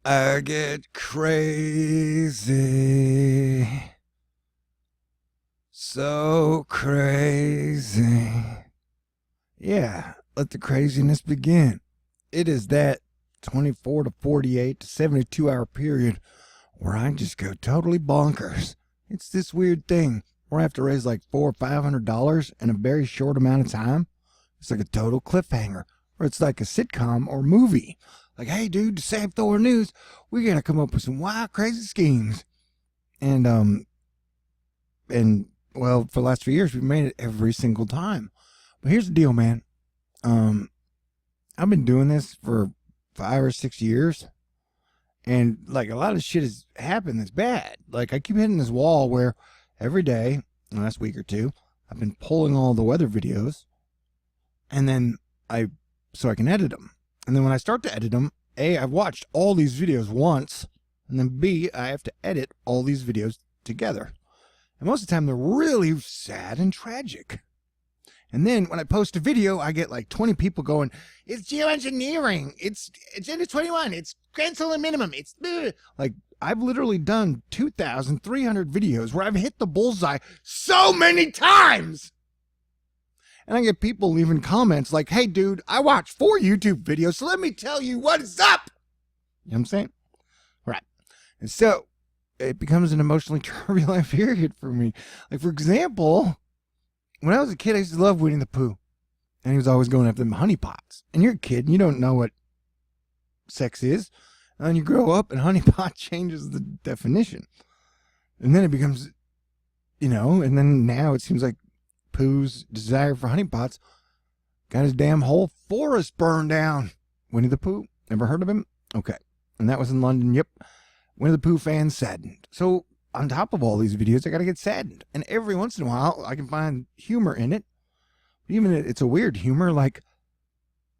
I get crazy. So crazy. Yeah, let the craziness begin. It is that 24 to 48 to 72 hour period where I just go totally bonkers. It's this weird thing where I have to raise like $400 or $500 in a very short amount of time. It's like a total cliffhanger, or it's like a sitcom or movie. Like, hey, dude, to save THORnews, we gotta come up with some wild, crazy schemes. And and well, for the last few years, we've made it every single time. But here's the deal, man. I've been doing this for 5 or 6 years, and like a lot of shit has happened that's bad. Like I keep hitting this wall where every day, the last week or two, I've been pulling all the weather videos, and then so I can edit them. And then when I start to edit them, A, I've watched all these videos once, and then B, I have to edit all these videos together. And most of the time, they're really sad and tragic. And then when I post a video, I get like 20 people going, it's geoengineering. It's Agenda 21. It's grand solar minimum. It's like I've literally done 2,300 videos where I've hit the bullseye so many times. And I get people leaving comments like, hey, dude, I watched 4 YouTube videos, so let me tell you what is up. You know what I'm saying? Right. And so it becomes an emotionally turbulent period for me. Like, for example, when I was a kid, I used to love Winnie the Pooh. And he was always going after them honeypots. And you're a kid, and you don't know what sex is. And then you grow up, and honeypot changes the definition. And then it becomes, and then now it seems like Pooh's desire for honeypots got his damn whole forest burned down. Winnie the Pooh, never heard of him? Okay. And that was in London. Yep. Winnie the Pooh fans saddened. So on top of all these videos, I got to get saddened. And every once in a while, I can find humor in it. Even it's a weird humor. Like,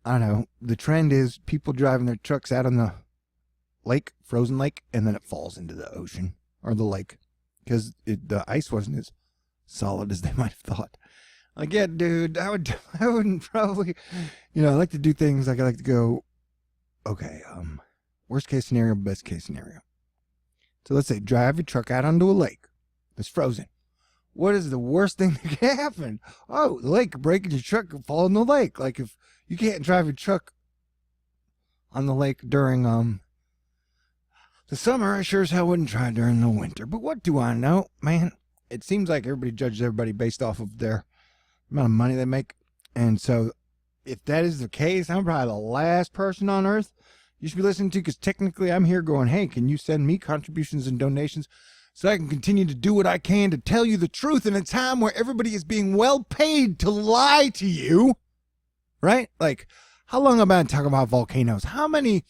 I don't know. The trend is people driving their trucks out on the lake, frozen lake, and then it falls into the ocean or the lake because the ice wasn't as solid as they might have thought. Like, yeah, dude, I wouldn't probably, I like to do things like I like to go, okay, worst case scenario, best case scenario. So let's say drive your truck out onto a lake that's frozen. What is the worst thing that can happen? Oh, the lake could break and your truck could fall in the lake. Like if you can't drive your truck on the lake during the summer, I sure as hell wouldn't try during the winter. But what do I know, man? It seems like everybody judges everybody based off of their amount of money they make. And so if that is the case, I'm probably the last person on earth you should be listening to, because technically I'm here going, hey, can you send me contributions and donations so I can continue to do what I can to tell you the truth in a time where everybody is being well paid to lie to you, right? Like, how long have I been talking about volcanoes? How many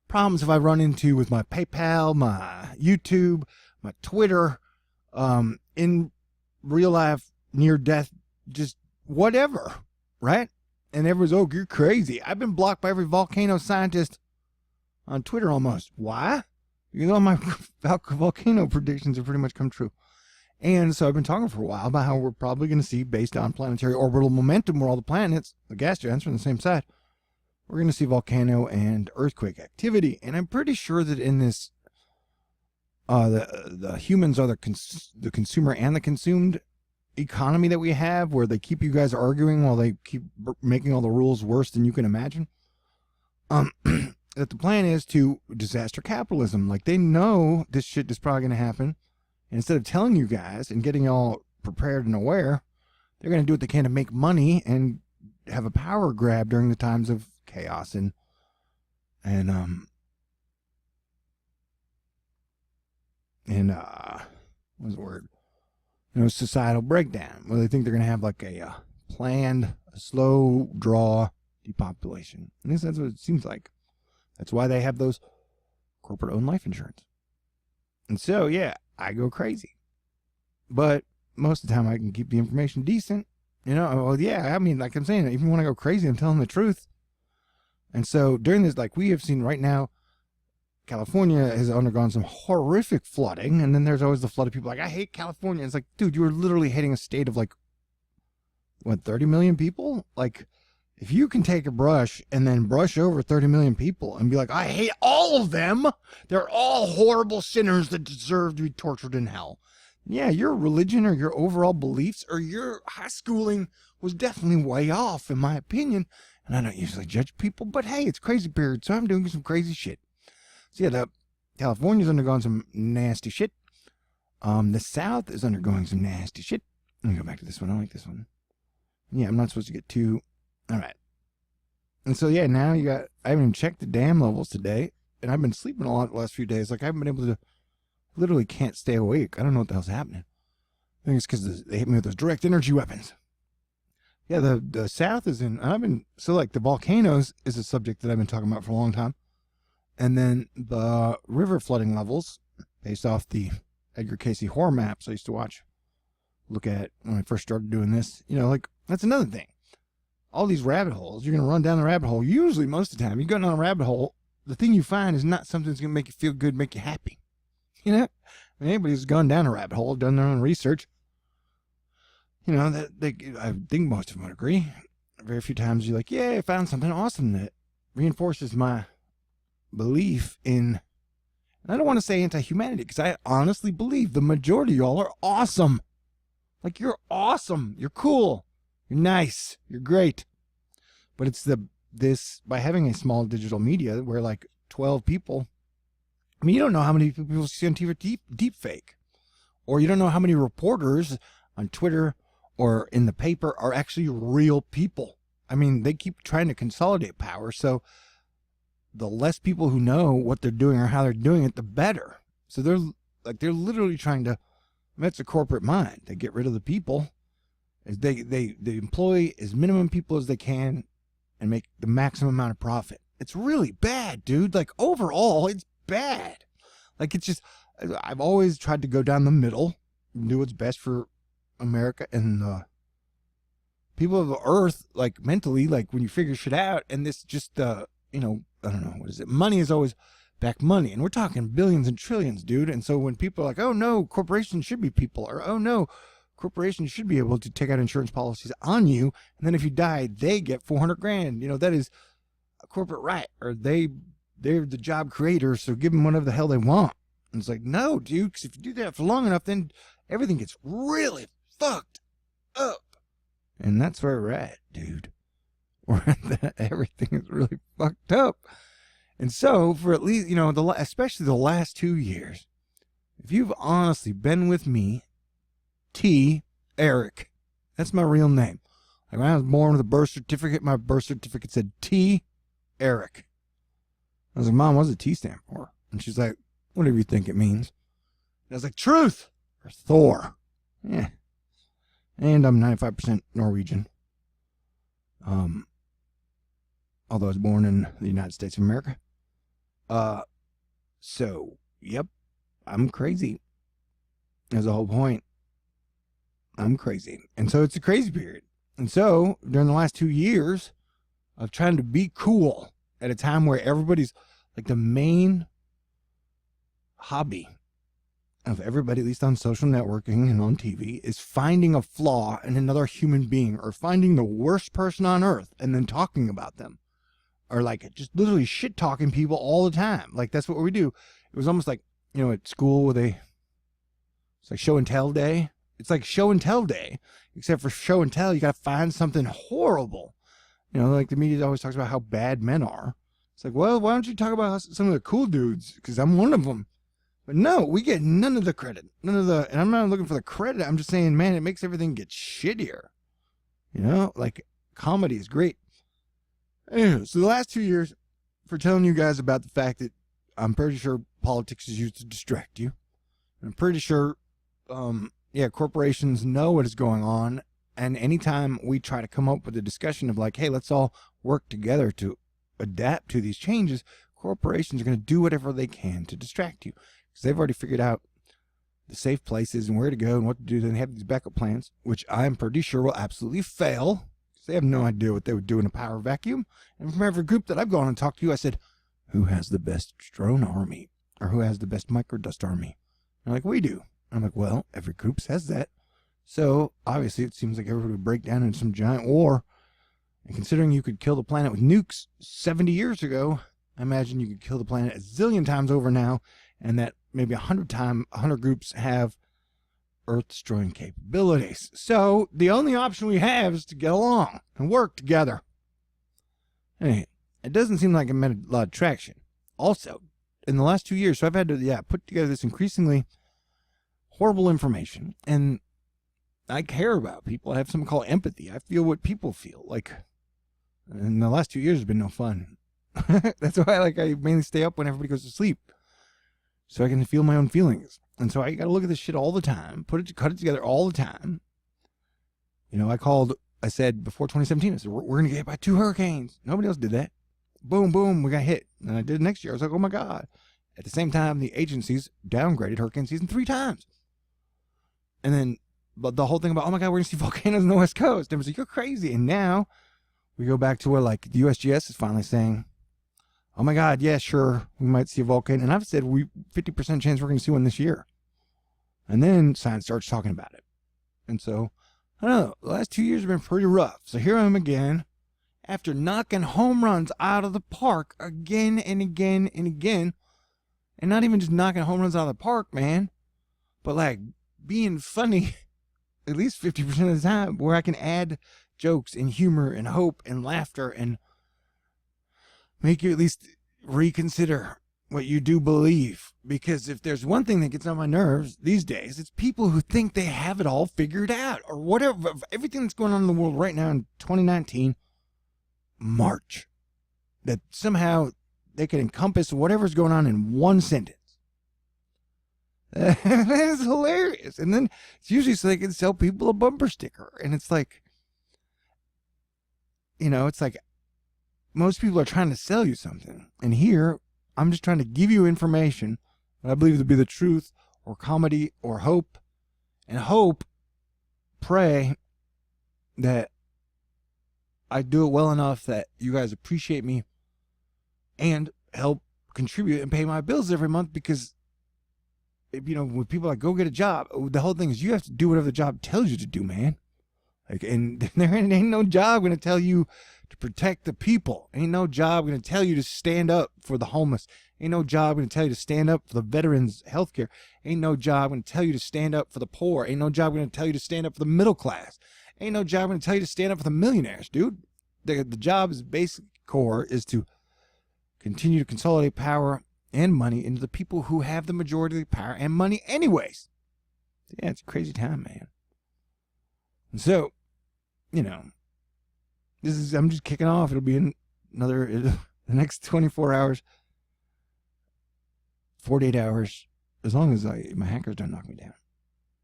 problems have I run into with my PayPal, my YouTube, my Twitter, in real life, near death, just whatever, right? And everyone's, oh, you're crazy. I've been blocked by every volcano scientist on Twitter almost. Why? Because all my volcano predictions have pretty much come true. And so I've been talking for a while about how we're probably going to see, based on planetary orbital momentum, where all the planets, the gas giants, are on the same side, we're going to see volcano and earthquake activity. And I'm pretty sure that in this, the humans are the consumer and the consumed economy that we have, where they keep you guys arguing while they keep making all the rules worse than you can imagine. That the plan is to disaster capitalism. Like, they know this shit is probably going to happen. And instead of telling you guys and getting y'all prepared and aware, they're going to do what they can to make money and have a power grab during the times of chaos and what's the word? Societal breakdown. Well, they think they're going to have like a planned, slow draw depopulation. At least that's what it seems like. That's why they have those corporate-owned life insurance. And so, yeah, I go crazy. But most of the time I can keep the information decent. Well, yeah, I mean, like I'm saying, even when I go crazy, I'm telling the truth. And so during this, like we have seen right now, California has undergone some horrific flooding. And then there's always the flood of people like, I hate California. It's like, dude, you were literally hitting a state of like, what, 30 million people? Like, If you can take a brush and then brush over 30 million people and be like, I hate all of them, they're all horrible sinners that deserve to be tortured in hell. Yeah, your religion or your overall beliefs or your high schooling was definitely way off, in my opinion. And I don't usually judge people, but hey, it's crazy period, so I'm doing some crazy shit. So yeah, California's undergone some nasty shit. The South is undergoing some nasty shit. Let me go back to this one. I like this one. Yeah, I'm not supposed to get too... All right. And so, yeah, now I haven't even checked the dam levels today, and I've been sleeping a lot the last few days. Like, I haven't been able to, literally can't stay awake. I don't know what the hell's happening. I think it's because they hit me with those direct energy weapons. Yeah, the South is in, the volcanoes is a subject that I've been talking about for a long time. And then the river flooding levels, based off the Edgar Casey horror maps I used to look at when I first started doing this. That's another thing. All these rabbit holes, you're going to run down the rabbit hole. Usually, most of the time, you go down a rabbit hole, the thing you find is not something that's going to make you feel good, make you happy. Anybody who's gone down a rabbit hole, done their own research, I think most of them would agree. Very few times you're like, yeah, I found something awesome that reinforces my belief in, and I don't want to say anti-humanity, because I honestly believe the majority of y'all are awesome. Like, you're awesome. You're cool. You're nice. You're great. But it's this, by having a small digital media where like 12 people, you don't know how many people see on TV deep fake. Or you don't know how many reporters on Twitter or in the paper are actually real people. They keep trying to consolidate power. So the less people who know what they're doing or how they're doing it, the better. So they're literally trying to, that's a corporate mind. They get rid of the people. They employ as minimum people as they can and make the maximum amount of profit. It's really bad, dude. Like, overall, it's bad. Like, it's just, I've always tried to go down the middle and do what's best for America and the people of the earth, like, mentally, like, when you figure shit out. And this just, I don't know, what is it? Money is always back money. And we're talking billions and trillions, dude. And so when people are like, oh, no, corporations should be people, or, oh, no, corporations should be able to take out insurance policies on you, and then if you die, they get 400 grand. That is a corporate right, or they're the job creators, so give them whatever the hell they want. And it's like, no, dude, because if you do that for long enough, then everything gets really fucked up. And that's where we're at, dude. We're at that everything is really fucked up. And so, for at least, especially the last 2 years, if you've honestly been with me, T. Eric. That's my real name. Like, when I was born with a birth certificate, my birth certificate said T. Eric. I was like, Mom, what does the T stand for? And she's like, whatever you think it means. And I was like, truth or Thor. Yeah. And I'm 95% Norwegian. Although I was born in the United States of America. So, yep, I'm crazy. That's the whole point. I'm crazy. And so it's a crazy period. And so during the last 2 years of trying to be cool at a time where everybody's like, the main hobby of everybody, at least on social networking and on TV, is finding a flaw in another human being, or finding the worst person on earth and then talking about them, or like just literally shit talking people all the time. Like, that's what we do. It was almost like, at school where it's like show and tell day. It's like show and tell day, except for show and tell, you got to find something horrible. Like the media always talks about how bad men are. It's like, well, why don't you talk about some of the cool dudes? Because I'm one of them. But no, we get none of the credit. And I'm not looking for the credit. I'm just saying, man, it makes everything get shittier. Like, comedy is great. Anyway, so the last 2 years, for telling you guys about the fact that I'm pretty sure politics is used to distract you. I'm pretty sure, corporations know what is going on. And anytime we try to come up with a discussion of like, hey, let's all work together to adapt to these changes, corporations are going to do whatever they can to distract you. Because they've already figured out the safe places and where to go and what to do. Then they have these backup plans, which I'm pretty sure will absolutely fail. Because they have no idea what they would do in a power vacuum. And from every group that I've gone and talked to, I said, who has the best drone army? Or who has the best microdust army? And they're like, we do. I'm like, well, every group says that. So obviously it seems like everybody would break down in some giant war. And considering you could kill the planet with nukes 70 years ago, I imagine you could kill the planet a zillion times over now, and that maybe 100 groups have Earth-destroying capabilities. So the only option we have is to get along and work together. Anyway, it doesn't seem like it met a lot of traction. Also, in the last 2 years, so I've had to put together this increasingly horrible information, and I care about people. I have something called empathy. I feel what people feel. Like, in the last 2 years has been no fun. That's why I mainly stay up when everybody goes to sleep, so I can feel my own feelings. And so I got to look at this shit all the time, cut it together all the time. You know, I said before 2017, I said, we're going to get hit by 2 hurricanes. Nobody else did that. Boom, boom, we got hit. And I did it next year. I was like, oh my God. At the same time, the agencies downgraded hurricane season 3 times. And then the whole thing about, oh my God, we're going to see volcanoes on the West Coast. Everyone's like, you're crazy. And now we go back to where the USGS is finally saying, oh my God, yeah, sure, we might see a volcano. And I've said 50% chance we're going to see one this year. And then science starts talking about it. And so, I don't know, the last 2 years have been pretty rough. So here I am again, after knocking home runs out of the park again and again and again. And not even just knocking home runs out of the park, man, but being funny at least 50% of the time, where I can add jokes and humor and hope and laughter and make you at least reconsider what you do believe. Because if there's one thing that gets on my nerves these days, it's people who think they have it all figured out, or whatever. Everything that's going on in the world right now in 2019, March, that somehow they can encompass whatever's going on in one sentence. That's hilarious. And then it's usually so they can sell people a bumper sticker. And it's like, it's like most people are trying to sell you something. And here, I'm just trying to give you information that I believe to be the truth, or comedy, or hope. And pray that I do it well enough that you guys appreciate me and help contribute and pay my bills every month. Because, when people go get a job, the whole thing is you have to do whatever the job tells you to do, man. And there ain't no job going to tell you to protect the people. Ain't no job going to tell you to stand up for the homeless. Ain't no job going to tell you to stand up for the veterans' health care. Ain't no job going to tell you to stand up for the poor. Ain't no job going to tell you to stand up for the middle class. Ain't no job going to tell you to stand up for the millionaires, dude. The job's basic core is to continue to consolidate power and money into the people who have the majority of the power and money anyways. Yeah, it's a crazy time, man. And so, I'm just kicking off. It'll be the next 24 hours, 48 hours, as long as my hackers don't knock me down.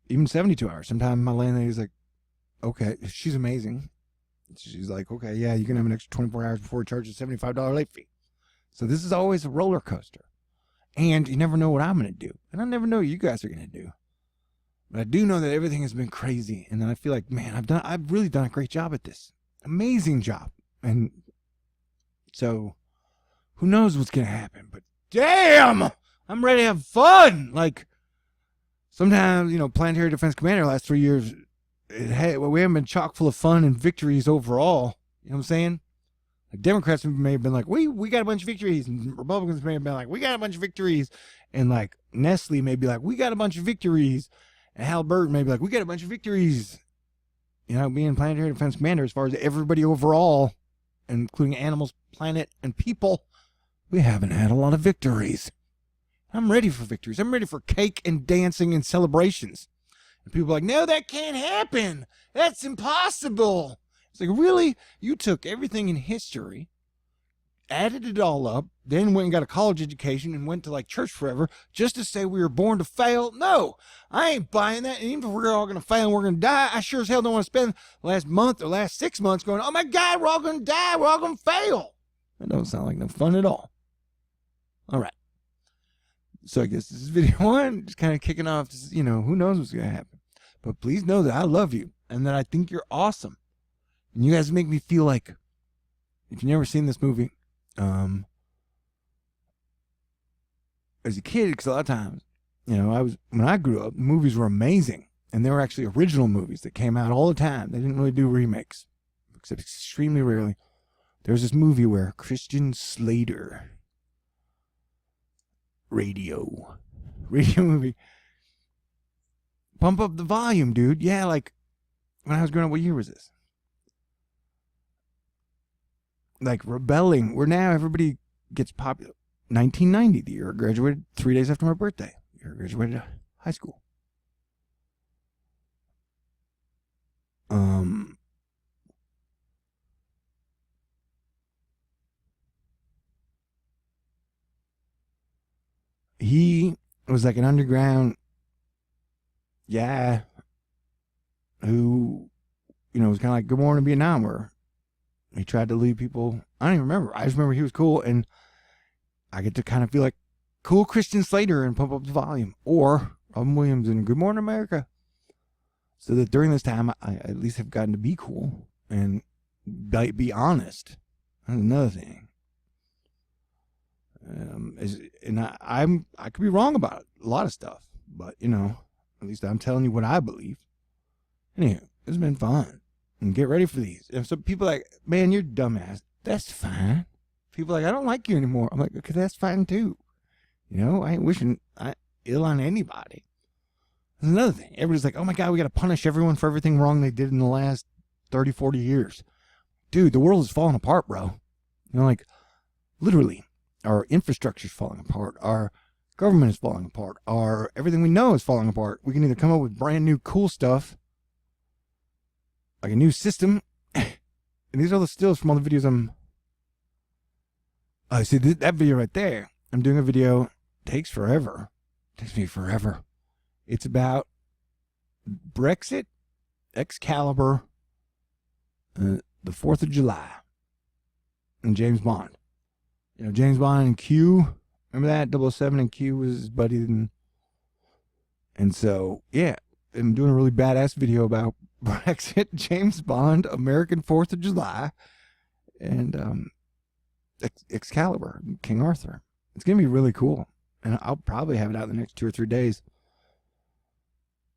Even 72 hours. Sometimes my landlady's like, okay, she's amazing. She's like, okay, yeah, you can have an extra 24 hours before we charge a $75 late fee. So this is always a roller coaster. And you never know what I'm going to do. And I never know what you guys are going to do. But I do know that everything has been crazy. And then I feel like, man, I've really done a great job at this. Amazing job. And so who knows what's going to happen. But damn, I'm ready to have fun. Sometimes, Planetary Defense Commander the last 3 years, we haven't been chock full of fun and victories overall. You know what I'm saying? Democrats may have been like, we got a bunch of victories. And Republicans may have been like, we got a bunch of victories. And Nestle may be like, we got a bunch of victories. And Halliburton may be like, we got a bunch of victories. Being Planetary Defense Commander, as far as everybody overall, including animals, planet, and people, we haven't had a lot of victories. I'm ready for victories. I'm ready for cake and dancing and celebrations. And people are like, no, that can't happen. That's impossible. It's like, really? You took everything in history, added it all up, then went and got a college education and went to church forever just to say we were born to fail? No, I ain't buying that. And even if we're all going to fail and we're going to die, I sure as hell don't want to spend the last month or last 6 months going, oh my God, we're all going to die. We're all going to fail. That don't sound like no fun at all. All right. So I guess this is video 1, just kind of kicking off, who knows what's going to happen. But please know that I love you and that I think you're awesome. And you guys make me feel like, if you've never seen this movie, as a kid, because a lot of times, when I grew up, movies were amazing. And they were actually original movies that came out all the time. They didn't really do remakes. except extremely rarely. There's this movie where Christian Slater, radio movie. Pump Up the Volume, dude. Yeah, like when I was growing up, what year was this? Like rebelling. Where now everybody gets popular. 1990, the year I graduated, 3 days after my birthday. The year I graduated high school. He was like an underground guy who, was kind of like Good Morning Vietnam, where he tried to lead people. I don't even remember. I just remember he was cool, and I get to kind of feel like cool Christian Slater and Pump Up the Volume, or Robin Williams in Good Morning America. So that during this time, I at least have gotten to be cool and be honest. That's another thing. I could be wrong about a lot of stuff, but at least I'm telling you what I believe. Anyway, it's been fun. And get ready for these. If some people are like, man, you're dumbass. That's fine. People are like, I don't like you anymore. I'm like, okay, that's fine too. I ain't wishing ill on anybody. There's another thing. Everybody's like, oh my God, we got to punish everyone for everything wrong they did in the last 30, 40 years. Dude, the world is falling apart, bro. Like, literally, our infrastructure is falling apart. Our government is falling apart. Everything we know is falling apart. We can either come up with brand new cool stuff, like a new system. And these are the stills from all the videos see that video right there. I'm doing a video. Takes forever. Takes me forever. It's about Brexit, Excalibur, the 4th of July, and James Bond. James Bond and Q. Remember that? 007 and Q was his buddy. And so, yeah, I'm doing a really badass video about Brexit, James Bond, American 4th of July, and Excalibur, King Arthur. It's going to be really cool. And I'll probably have it out in the next 2 or 3 days.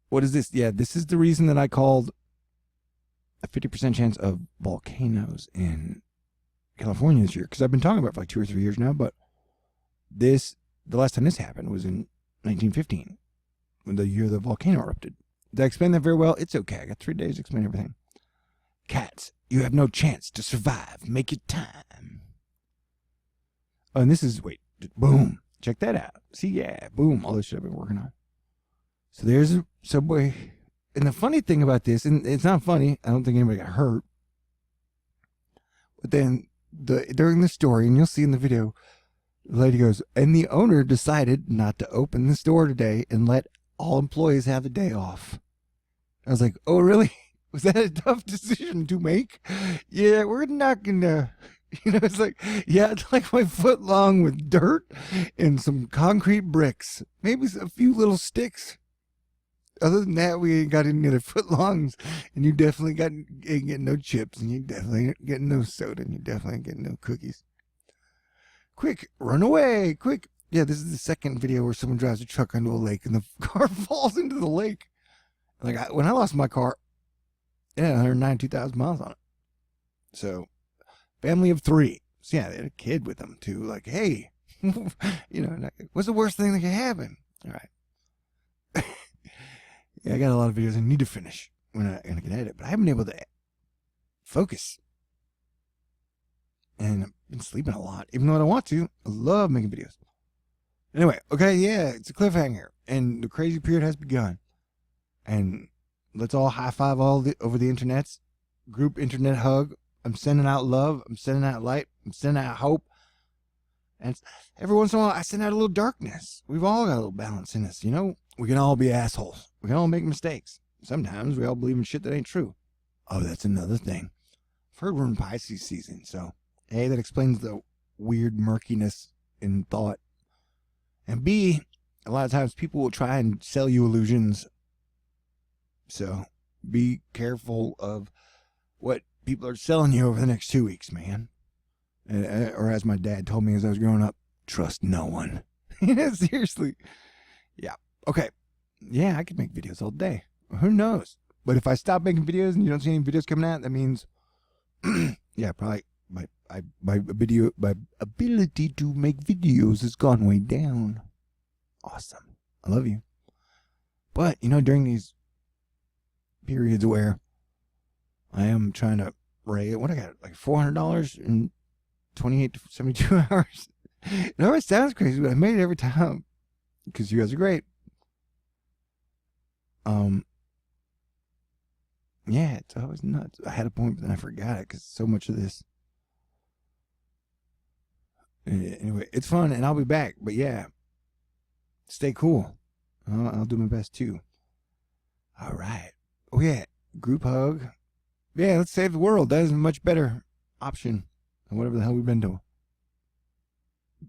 What is this? Yeah, this is the reason that I called a 50% chance of volcanoes in California this year. Because I've been talking about it for like 2 or 3 years now. But the last time this happened was in 1915, when the year the volcano erupted. Did I explain that very well? It's okay. I got 3 days to explain everything. Cats, you have no chance to survive. Make it time. Oh, and this is, boom. Check that out. See, yeah, boom. All this shit I've been working on. So there's a subway. And the funny thing about this, and it's not funny, I don't think anybody got hurt. But then during the story, and you'll see in the video, the lady goes, and the owner decided not to open the store today and let all employees have the day off. I was like, oh, really? Was that a tough decision to make? Yeah, we're not going to, it's like, yeah, it's like my foot long with dirt and some concrete bricks. Maybe a few little sticks. Other than that, we ain't got any other footlongs, and you definitely ain't getting no chips, and you definitely ain't getting no soda, and you definitely ain't getting no cookies. Quick, run away, quick. Yeah, this is the second video where someone drives a truck into a lake, and the car falls into the lake. Like, when I lost my car, it had 192,000 miles on it. So, family of 3. So, yeah, they had a kid with them, too. Like, hey, what's the worst thing that could happen? All right. Yeah, I got a lot of videos I need to finish when I can edit, but I haven't been able to focus. And I've been sleeping a lot, even though I don't want to. I love making videos. Anyway, okay, yeah, it's a cliffhanger, and the crazy period has begun. And let's all high five over the internets. Group internet hug. I'm sending out love. I'm sending out light. I'm sending out hope. And every once in a while, I send out a little darkness. We've all got a little balance in us, We can all be assholes. We can all make mistakes. Sometimes we all believe in shit that ain't true. Oh, that's another thing. I've heard we're in Pisces season, so A, that explains the weird murkiness in thought. And B, a lot of times people will try and sell you illusions. So be careful of what people are selling you over the next 2 weeks, man. Or as my dad told me as I was growing up, trust no one. Seriously. Yeah. Okay. Yeah, I could make videos all day. Who knows? But if I stop making videos and you don't see any videos coming out, that means Yeah, probably my ability to make videos has gone way down. Awesome. I love you. But, during these periods where I am trying to raise, what I got, like $400 in 28 to 72 hours. It sounds crazy, but I made it every time because you guys are great. Yeah, it's always nuts. I had a point, but then I forgot it because so much of this. Anyway, it's fun, and I'll be back. But yeah, stay cool. I'll do my best too. All right. Oh yeah, group hug. Yeah, let's save the world. That is a much better option than whatever the hell we've been doing.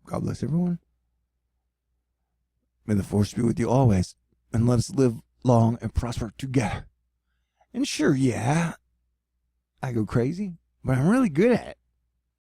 God bless everyone. May the force be with you always, and let us live long and prosper together. And sure, yeah, I go crazy, but I'm really good at it.